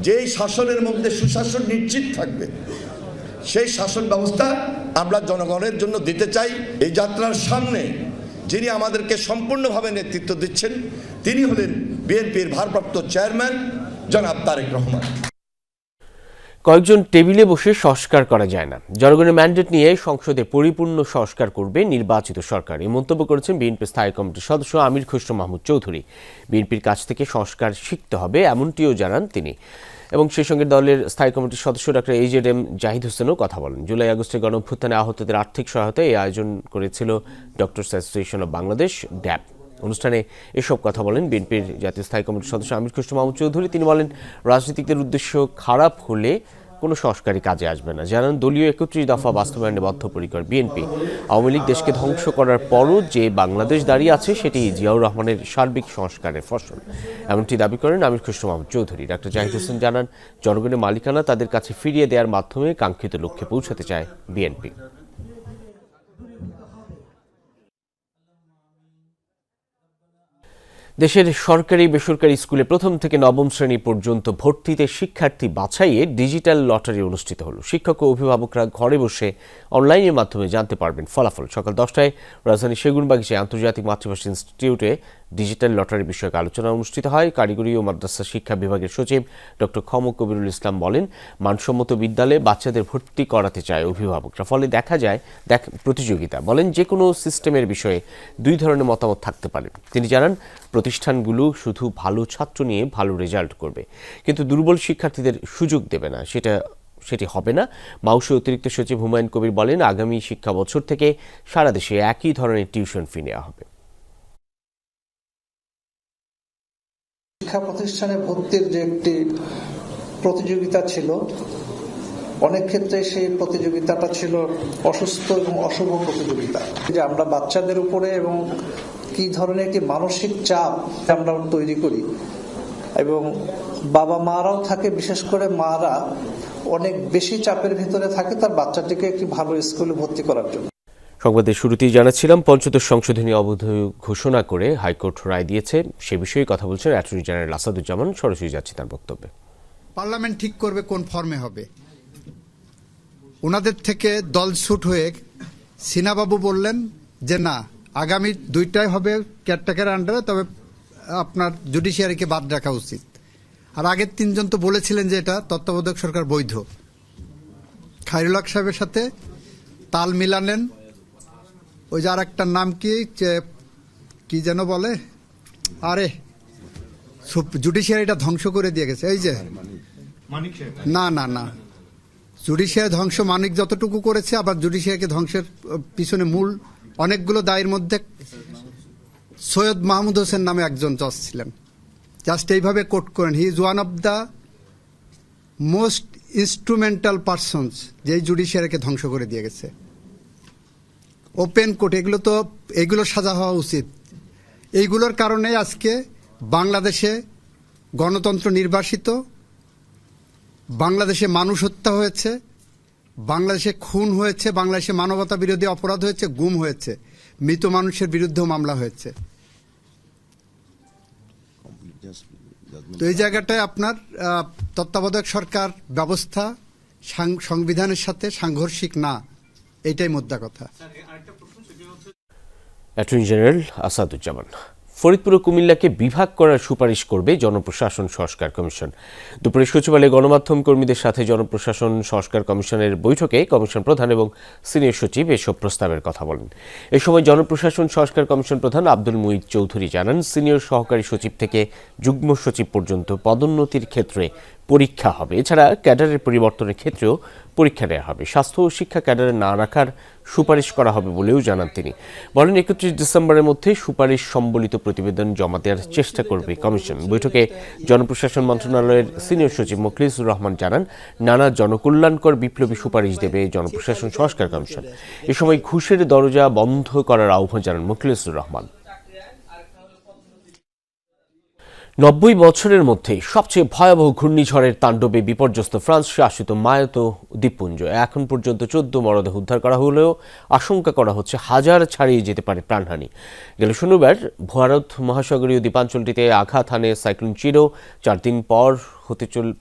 যেই শাসনের মধ্যে সুশাসন নিশ্চিত থাকবে, সেই শাসন ব্যবস্থা আমরা জনগণের জন্য দিতে চাই। এই যাত্রার সামনে যিনি আমাদেরকে সম্পূর্ণভাবে নেতৃত্ব দিচ্ছেন তিনি হলেন বিএনপির ভারপ্রাপ্ত চেয়ারম্যান জনাব তারেক রহমান। কয়েকজন টেবিলে বসে সংস্কার করা যায় না, জনগণের ম্যান্ডেট নিয়ে সংসদে পরিপূর্ণ সংস্কার করবে নির্বাচিত সরকার। এই মন্তব্য করেছেন বিএনপি স্থায়ী কমিটির সদস্য আমির খসরু মাহমুদ চৌধুরী। বিএনপির কাছ থেকে সংস্কার শিখতে হবে এমনটিও জানান তিনি। এবং সেই সঙ্গে দলের স্থায়ী কমিটির সদস্য ডক্টর AZM জাহিদ হোসেনও কথা বলেন। জুলাই আগস্টে গণঅভ্যুত্থানে আহতদের আর্থিক সহায়তায় এই আয়োজন করেছিল ডক্টরস অ্যাসোসিয়েশন অব বাংলাদেশ, ড্যাব। অনুষ্ঠানে এসব কথা বলেন বিএনপির জাতীয় স্থায়ী কমিটির সদস্য আমির খসরু মাহমুদ চৌধুরী। তিনি বলেন, রাজনীতিকদের উদ্দেশ্য খারাপ হলে কোনো সংস্কারই কাজে আসবে না। জানান, দলীয় 31 দফা বাস্তবায়নে বদ্ধপরিকর বিএনপি। আওয়ামী লীগ দেশকে ধ্বংস করার পরও যে বাংলাদেশ দাঁড়িয়ে আছে সেটি জিয়াউর রহমানের সার্বিক সংস্কারের ফসল, এমনটি দাবি করেন আমির খসরু মাহমুদ চৌধুরী। ডক্টর জাহিদ হোসেন জানান, জনগণের মালিকানা তাদের কাছে ফিরিয়ে দেওয়ার মাধ্যমে কাঙ্ক্ষিত লক্ষ্যে পৌঁছাতে চায় বিএনপি। দেশের সরকারি বেসরকারি স্কুলে প্রথম থেকে নবম শ্রেণী পর্যন্ত ভর্তিতে শিক্ষার্থী বাছাইয়ে ডিজিটাল লটারি অনুষ্ঠিত হলো। শিক্ষক ও অভিভাবকরা ঘরে বসে অনলাইনের মাধ্যমে জানতে পারবেন ফলাফল। সকাল 10টায় রাজধানী সেগুনবাগিচায় আন্তর্জাতিক মাতৃভাষা ইনস্টিটিউটে ডিজিটাল লটারি বিষয়ক আলোচনা অনুষ্ঠিত হয়। কারিগরি ও মাদ্রাসা শিক্ষা বিভাগের সচিব ডক্টর খম কবিরুল ইসলাম বলেন, মানসম্মত বিদ্যালয়ে বাচ্চাদের ভর্তি করাতে চায় অভিভাবকরা, ফলে দেখা যায় প্রতিযোগিতা। বলেন, যে কোনো সিস্টেমের বিষয়ে দুই ধরনের মতামত থাকতে পারে। তিনি জানান, প্রতিষ্ঠানগুলো শুধু ভালো ছাত্র নিয়ে ভালো রেজাল্ট করবে, কিন্তু দুর্বল শিক্ষার্থীদের সুযোগ দেবে না, সেটি হবে না। মাউসে অতিরিক্ত সচিব হুমায়ুন কবির বলেন, আগামী শিক্ষা বছর থেকে সারা দেশে একই ধরনের টিউশন ফি নেওয়া হবে। শিক্ষা প্রতিষ্ঠানে ভর্তির যে একটি প্রতিযোগিতা ছিল, অনেক ক্ষেত্রে সেই প্রতিযোগিতাটা ছিল অসুস্থ এবং অশুভ প্রতিযোগিতা। যে আমরা বাচ্চাদের উপরে এবং কি ধরনের একটি মানসিক চাপ আমরা তৈরি করি, এবং বাবা মারাও থাকে, বিশেষ করে মারা অনেক বেশি চাপের ভিতরে থাকে তার বাচ্চাটিকে একটি ভালো স্কুলে ভর্তি করার জন্য। সংবাদের শুরুতেই জানাচ্ছিলাম, পঞ্চদশ সংশোধনী অবৈধ ঘোষণা করে হাইকোর্ট রায় দিয়েছে। সে বিষয়ে কথা বলছেন অ্যাটর্নি জেনারেল আসাদুজ্জামান। সরাসরি যাচ্ছি তার বক্তব্যে। পার্লামেন্ট ঠিক করবে কোন ফর্মে হবে। ওনাদের থেকে দল ছুট হয়ে সিনাবাবু বললেন যে না, আগামী 2টাই হবে কেয়ারটেকার আন্ডারে, তবে আপনার জুডিশিয়ারিকে বাদ রাখা উচিত। আর আগের 3জন তো বলেছিলেন যে এটা তত্ত্বাবধায়ক সরকার বৈধ। খায়রুল হক সাহেবের সাথে তাল মিলালেন। ওই যে আর একটা নাম কি যেন বলে, আরে জুডিশিয়ারিটা ধ্বংস করে দিয়ে গেছে। এই যে না জুডিশিয়ারি ধ্বংস মানিক যতটুকু করেছে, আবার জুডিশিয়ারিকে ধ্বংসের পিছনে মূল অনেকগুলো দায়ের মধ্যে সৈয়দ মাহমুদ হোসেন নামে একজন জজ ছিলেন। জাস্ট এইভাবে কোট করেন, he is one of the most instrumental persons, যেই জুডিশিয়ারিকে ধ্বংস করে দিয়ে গেছে। ওপেন কোর্ট, এগুলো সাজা হওয়া উচিত। এইগুলোর কারণে আজকে বাংলাদেশে গণতন্ত্র নির্বাসিত, বাংলাদেশে মানুষ হত্যা হয়েছে, বাংলাদেশে খুন হয়েছে, বাংলাদেশে মানবতা বিরোধী অপরাধ হয়েছে, গুম হয়েছে, মৃত মানুষের বিরুদ্ধেও মামলা হয়েছে। তো এই জায়গাটায় আপনার তত্ত্বাবধায়ক সরকার ব্যবস্থা সংবিধানের সাথে সাংঘর্ষিক না, এইটাই মোদ্দা কথা। Attorney general Asaduzzaman. ফরিদপুর ও কুমিল্লাকে বিভাগ করার সুপারিশ করবে জনপ্রশাসন সংস্কার কমিশন। দুপুরে সচিবালয়ে গণমাধ্যম কর্মীদের সাথে জনপ্রশাসন সংস্কার কমিশনের বৈঠকে কমিশন প্রধান এবং সিনিয়র সচিব এসব প্রস্তাবের কথা বলেন। এ সময় জনপ্রশাসন সংস্কার কমিশন প্রধান আব্দুল মুঈদ চৌধুরী জানান, সিনিয়র সহকারী সচিব থেকে যুগ্ম সচিব পর্যন্ত পদোন্নতির ক্ষেত্রে পরীক্ষা হবে। এছাড়া ক্যাডারের পরিবর্তনের ক্ষেত্রেও পরীক্ষা নেওয়া হবে। স্বাস্থ্য ও শিক্ষা ক্যাডারে না রাখার সুপারিশ করা হবে বলেও জানান তিনি। বলেন, 31 ডিসেম্বরের মধ্যে সুপারিশ সম্বলিত প্রতিবেদন জমা দেওয়ার চেষ্টা করবে কমিশন। বৈঠকে জনপ্রশাসন মন্ত্রণালয়ের সিনিয়র সচিব মোখলেসুর রহমান জানান, নানা জনকল্যাণকর বিপ্লবী সুপারিশ দেবে জনপ্রশাসন সংস্কার কমিশন। এ সময় ঘুষের দরজা বন্ধ করার আহ্বান জানান মোখলেসুর রহমান। 90 বছরের মধ্যে সবচেয়ে ভয়াবহ ঘূর্ণিঝড়ের তাণ্ডবে বিপর্যস্ত ফ্রান্স শাসিত মায়োতো দ্বীপপুঞ্জ। এখন পর্যন্ত 14 মরদেহ উদ্ধার করা হলেও আশঙ্কা করা হচ্ছে হাজার ছাড়িয়ে যেতে পারে প্রাণহানি। গেল শনিবার ভারত মহাসাগরীয় দ্বীপাঞ্চলটিতে আঘাত হানে সাইক্লোন চিরো। 4 দিন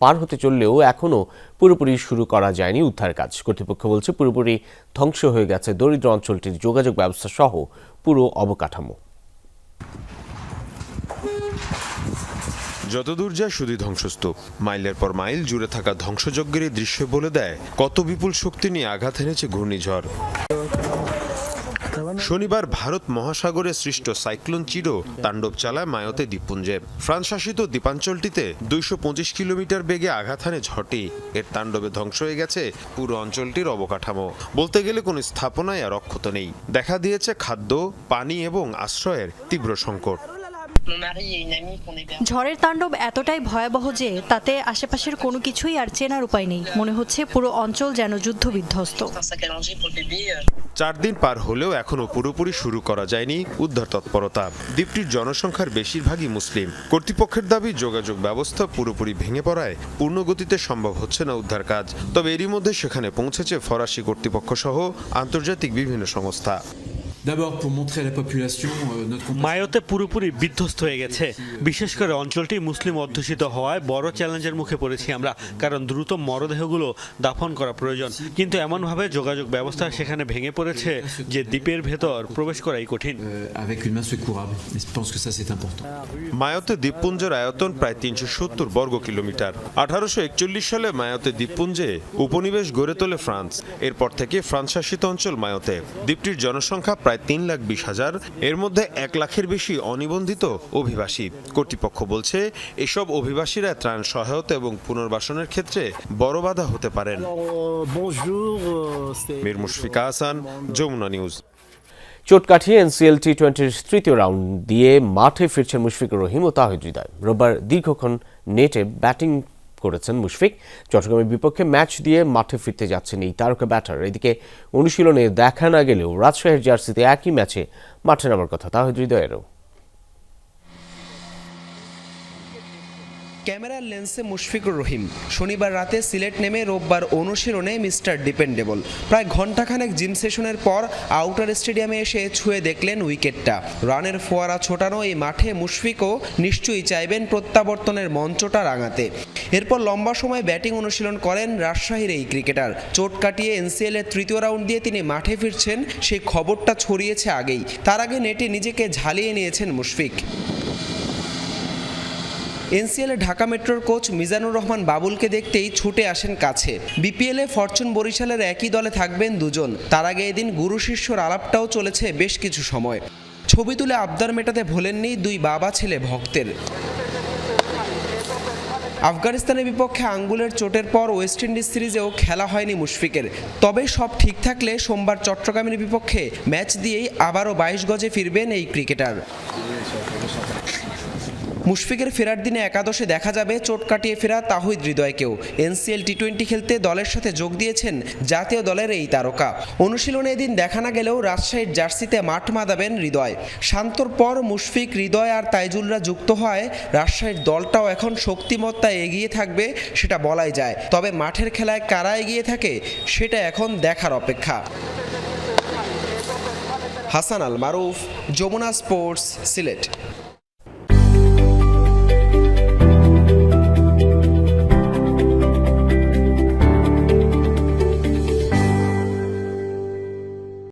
পার হতে চললেও এখনও পুরোপুরি শুরু করা যায়নি উদ্ধার কাজ। কর্তৃপক্ষ বলছে, পুরোপুরি ধ্বংস হয়ে গেছে দরিদ্র অঞ্চলটির যোগাযোগ ব্যবস্থা সহ পুরো অবকাঠামো। যতদূর যায় শুধুই ধ্বংসস্তূপ। মাইলের পর মাইল জুড়ে থাকা ধ্বংসযজ্ঞের এই দৃশ্য বলে দেয় কত বিপুল শক্তি নিয়ে আঘাত এনেছে ঘূর্ণিঝড়। শনিবার ভারত মহাসাগরে সৃষ্ট সাইক্লোন চিরো তাণ্ডব চালায় মায়োতে দ্বীপপুঞ্জে। ফ্রান্স শাসিত দ্বীপাঞ্চলটিতে 225 কিলোমিটার বেগে আঘাত হানে ঝড়টি। এর তাণ্ডবে ধ্বংস হয়ে গেছে পুরো অঞ্চলটির অবকাঠামো। বলতে গেলে কোনো স্থাপনায় আর অক্ষত নেই। দেখা দিয়েছে খাদ্য, পানি এবং আশ্রয়ের তীব্র সংকট। ঝড়ের তাণ্ডব এতটাই ভয়াবহ যে তাতে আশেপাশের কোনো কিছুই আর চেনার উপায় নেই। মনে হচ্ছে পুরো অঞ্চল যেন যুদ্ধ বিধ্বস্ত। 4 দিন পার হলেও এখনো পুরোপুরি শুরু করা যায়নি উদ্ধার তৎপরতা। দ্বীপটির জনসংখ্যার বেশিরভাগই মুসলিম। কর্তৃপক্ষের দাবি, যোগাযোগ ব্যবস্থা পুরোপুরি ভেঙে পড়ায় পূর্ণ গতিতে সম্ভব হচ্ছে না উদ্ধার কাজ। তবে এরই মধ্যে সেখানে পৌঁছেছে ফরাসি কর্তৃপক্ষ সহ আন্তর্জাতিক বিভিন্ন সংস্থা। মায়োতে পুরোপুরি বিধ্বস্ত হয়ে গেছে। বিশেষ করে অঞ্চলটি মুসলিম অধ্যুষিত হওয়ায় বড় চ্যালেঞ্জের মুখে পড়েছি আমরা, কারণ দ্রুত মরদেহগুলো দাফন করা প্রয়োজন। কিন্তু এমনভাবে যোগাযোগ ব্যবস্থা সেখানে ভেঙে পড়েছে যে দ্বীপের ভেতর প্রবেশ করাই কঠিন। মায়োতে দ্বীপপুঞ্জের আয়তন প্রায় 370 বর্গ কিলোমিটার। 1841 সালে মায়োতে দ্বীপপুঞ্জে উপনিবেশ গড়ে তোলে ফ্রান্স। এরপর থেকে ফ্রান্স শাসিত অঞ্চল মায়োতে। দ্বীপটির জনসংখ্যা প্রায় 3,20,000। এর মধ্যে 1 লাখের বেশি অনিবন্ধিত অভিবাসী। কর্তৃপক্ষ বলছে, এসব অভিবাসীরা ত্রাণ সহায়তা এবং পুনর্বাসনের ক্ষেত্রে বড় বাধা হতে পারেন। মীর মুশফিকা হাসান, যমুনা নিউজ। চোট কাটিয়ে এনসিএল টি-20-র তৃতীয় রাউন্ড দিয়ে মাঠে ফিরছেন মুশফিকুর রহিম ও তাহিদ হৃদয়। রোববার দীর্ঘক্ষণ নেটে ব্যাটিং করেছেন মুশফিক। চট্টগ্রামের বিপক্ষে ম্যাচ দিয়ে মাঠে ফিরতে যাচ্ছেন এই তারকা ব্যাটার। এদিকে অনুশীলনে দেখা না গেলেও রাজশাহীর জার্সিতে একই ম্যাচে মাঠে নামার কথা তাহিদ হৃদয়েরও। ক্যামেরার লেন্সে মুশফিকুর রহিম শনিবার রাতে সিলেট নেমে রোববার অনুশীলনে মিস্টার ডিপেন্ডেবল। প্রায় ঘণ্টাখানেক জিম সেশনের পর আউটার স্টেডিয়ামে এসে ছুঁয়ে দেখলেন উইকেটটা। রানের ফোয়ারা ছোটানো এই মাঠে মুশফিকও নিশ্চয়ই চাইবেন প্রত্যাবর্তনের মঞ্চটা রাঙাতে। এরপর লম্বা সময় ব্যাটিং অনুশীলন করেন রাজশাহীর এই ক্রিকেটার। চোট কাটিয়ে এনসিএল এর তৃতীয় রাউন্ড দিয়ে তিনি মাঠে ফিরছেন, সেই খবরটা ছড়িয়েছে আগেই। তার আগে নেটে নিজেকে ঝালিয়ে নিয়েছেন মুশফিক। এনসিএলে ঢাকা মেট্রোর কোচ মিজানুর রহমান বাবুলকে দেখতেই ছুটে আসেন কাছে। বিপিএলে ফরচুন বরিশালের একই দলে থাকবেন দুজন। তার আগে এদিন গুরু শিষ্যর আলাপটাও চলেছে বেশ কিছু সময়। ছবি তুলে আবদার মেটাতে ভোলেননি দুই বাবা ছেলে ভক্তের। আফগানিস্তানের বিপক্ষে আঙ্গুলের চোটের পর ওয়েস্ট ইন্ডিজ সিরিজেও খেলা হয়নি মুশফিকের। তবে সব ঠিক থাকলে সোমবার চট্টগ্রামের বিপক্ষে ম্যাচ দিয়েই আবারও 22 গজে ফিরবেন এই ক্রিকেটার। মুশফিকের ফেরার দিনে একাদশে দেখা যাবে চোট কাটিয়ে ফেরা তাহিদ হৃদয়কেও। এনসিএল টি-20 খেলতে দলের সাথে যোগ দিয়েছেন জাতীয় দলের এই তারকা। অনুশীলনে এদিন দেখা না গেলেও রাজশাহীর জার্সিতে মাঠ মাদাবেন হৃদয়। শান্তর পর মুশফিক, হৃদয় আর তাইজুলরা যুক্ত হয় রাজশাহীর দলটাও এখন শক্তিমত্তায় এগিয়ে থাকবে সেটা বলাই যায়। তবে মাঠের খেলায় কারা এগিয়ে থাকে সেটা এখন দেখার অপেক্ষা। হাসান আল মারুফ, যমুনা স্পোর্টস, সিলেট।